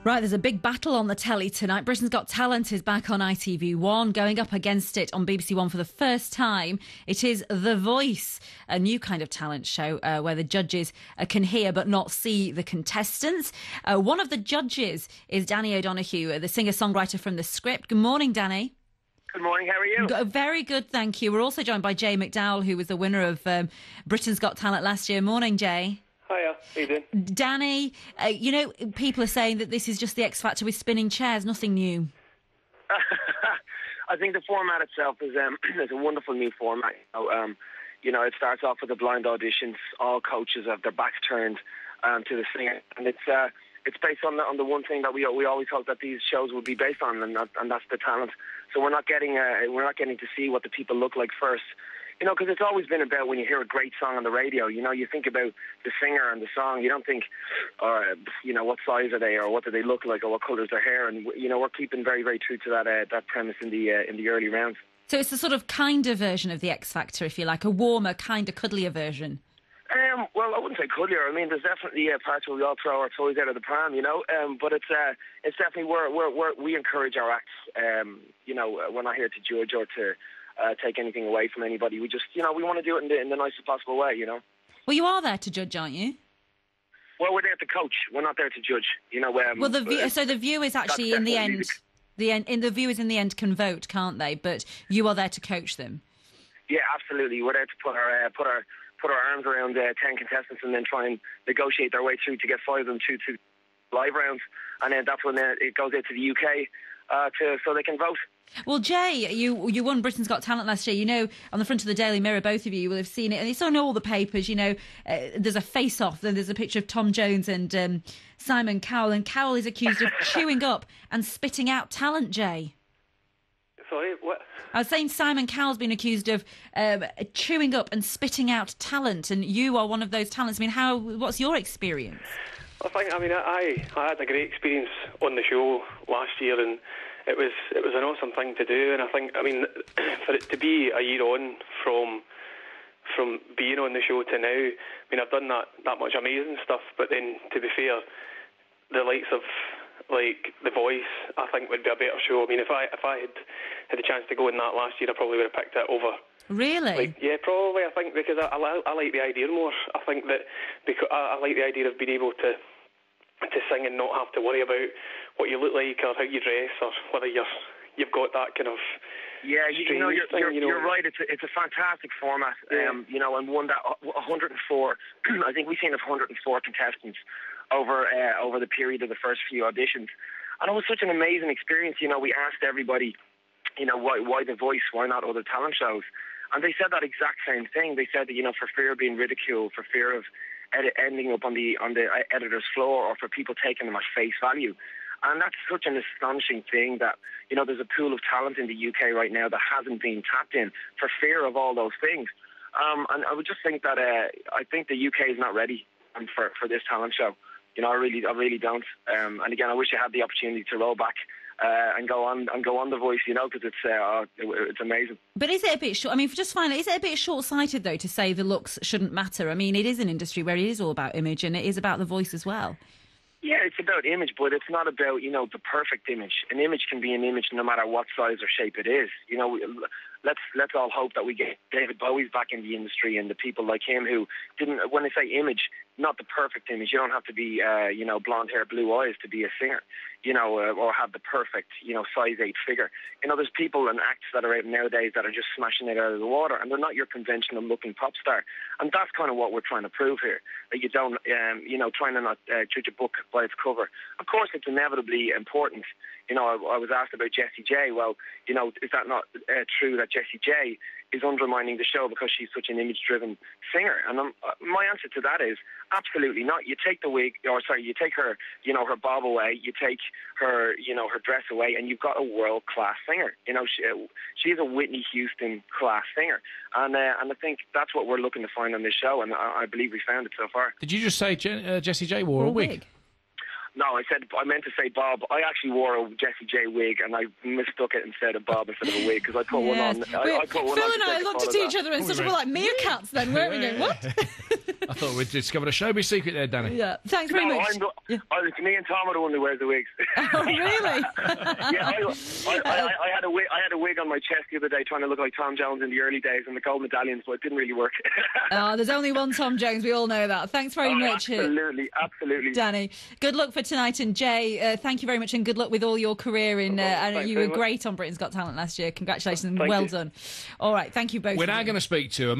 Right, there's a big battle on the telly tonight. Britain's Got Talent is back on ITV1, going up against it on BBC One for the first time. It is The Voice, a new kind of talent show where the judges can hear but not see the contestants. One of the judges is Danny O'Donoghue, the singer-songwriter from The Script. Good morning, Danny. Good morning, how are you? Very good, thank you. We're also joined by Jay McDowall, who was the winner of Britain's Got Talent last year. Morning, Jay. Hiya, how you doing? Danny, people are saying that this is just the X Factor with spinning chairs, nothing new. I think the format itself is a wonderful new format. It starts off with the blind auditions. All coaches have their backs turned to the singer, and it's based on the one thing that we always hoped that these shows would be based on, and that's the talent. So we're not getting to see what the people look like first. Because it's always been about when you hear a great song on the radio, you think about the singer and the song. You don't think, what size are they, or what do they look like, or what colour is their hair. And we're keeping very, very true to that premise in the early rounds. So it's a sort of kinder version of the X Factor, if you like, a warmer, kinder, cuddlier version. Well, I wouldn't say cuddlier. I mean, there's definitely parts where we all throw our toys out of the pram, but it's definitely we encourage our acts. We're not here to judge or to take anything away from anybody. We just, we want to do it in the nicest possible way, Well, you are there to judge, aren't you? Well, we're there to coach. We're not there to judge, well, the viewers actually in the end, the viewers in the end can vote, can't they? But you are there to coach them. Yeah, absolutely. We're there to put our arms around 10 contestants and then try and negotiate their way through to get 5 of them to live rounds, and then that's when it goes out to the UK so they can vote. Well, Jay, you won Britain's Got Talent last year. On the front of the Daily Mirror, both of you will have seen it, and it's on all the papers. There's a face-off. Then there's a picture of Tom Jones and Simon Cowell, and Cowell is accused of chewing up and spitting out talent. Jay, sorry, what? I was saying Simon Cowell's been accused of chewing up and spitting out talent, and you are one of those talents. I mean, what's your experience? I had a great experience on the show last year, and it was an awesome thing to do. And I think, for it to be a year on from being on the show to now, I've done that much amazing stuff. But then, to be fair, the likes of The Voice, I think would be a better show. If I had the chance to go in that last year, I probably would have picked it over. Really? Yeah, probably. I think because I like the idea more. I think that because I like the idea of being able to sing and not have to worry about what you look like or how you dress or whether you've got that kind of. Yeah, you're right. It's a fantastic format. Yeah. And one that 104. I think we've seen 104 contestants over the period of the first few auditions, and it was such an amazing experience. We asked everybody, why The Voice? Why not other talent shows? And they said that exact same thing. They said that for fear of being ridiculed, for fear of ending up on the editor's floor, or for people taking them at face value. And that's such an astonishing thing that, there's a pool of talent in the UK right now that hasn't been tapped in for fear of all those things. And I would just think that I think the UK is not ready for this talent show. I really don't. And again, I wish I had the opportunity to roll back and go on The Voice, because it's amazing. But is it a bit short? Just finally, is it a bit short-sighted though to say the looks shouldn't matter? It is an industry where it is all about image, and it is about the voice as well. Yeah, it's about image, but it's not about the perfect image. An image can be an image no matter what size or shape it is. Let's all hope that we get David Bowie's back in the industry, and the people like him who didn't. When I say image, not the perfect image. You don't have to be blonde hair, blue eyes to be a singer. Or have the perfect size 8 figure. There's people and acts that are out nowadays that are just smashing it out of the water, and they're not your conventional looking pop star. And that's kind of what we're trying to prove here. That you don't trying to not judge a book by its cover. Of course, it's inevitably important. I was asked about Jessie J. Well, is that not true that Jessie J is undermining the show because she's such an image-driven singer? And my answer to that is absolutely not. You take you take her, her bob away, you take her, her dress away, and you've got a world-class singer. She is a Whitney Houston class singer, and I think that's what we're looking to find on this show, and I believe we found it so far. Did you just say Jessie J wore a wig? No, I meant to say Bob. I actually wore a Jessie J wig, and I mistook it and said a Bob instead of a wig because I put one on. I put one Phil on and I looked at each other and said, "We're like meerkats, then, weren't we?" Going, what? I thought we'd discovered a showbiz secret there, Danny. Yeah, thanks very much. It's me and Tom are the one who wears the wigs. Oh, really? Yeah, I had a wig. I had a wig on my chest the other day, trying to look like Tom Jones in the early days, and the gold medallions, but it didn't really work. There's only one Tom Jones. We all know that. Thanks very much, absolutely, Danny. Good luck for tonight, and Jay, thank you very much, and good luck with all your career. You were great on Britain's Got Talent last year. Congratulations, and well done. All right, thank you both. We're now going to speak to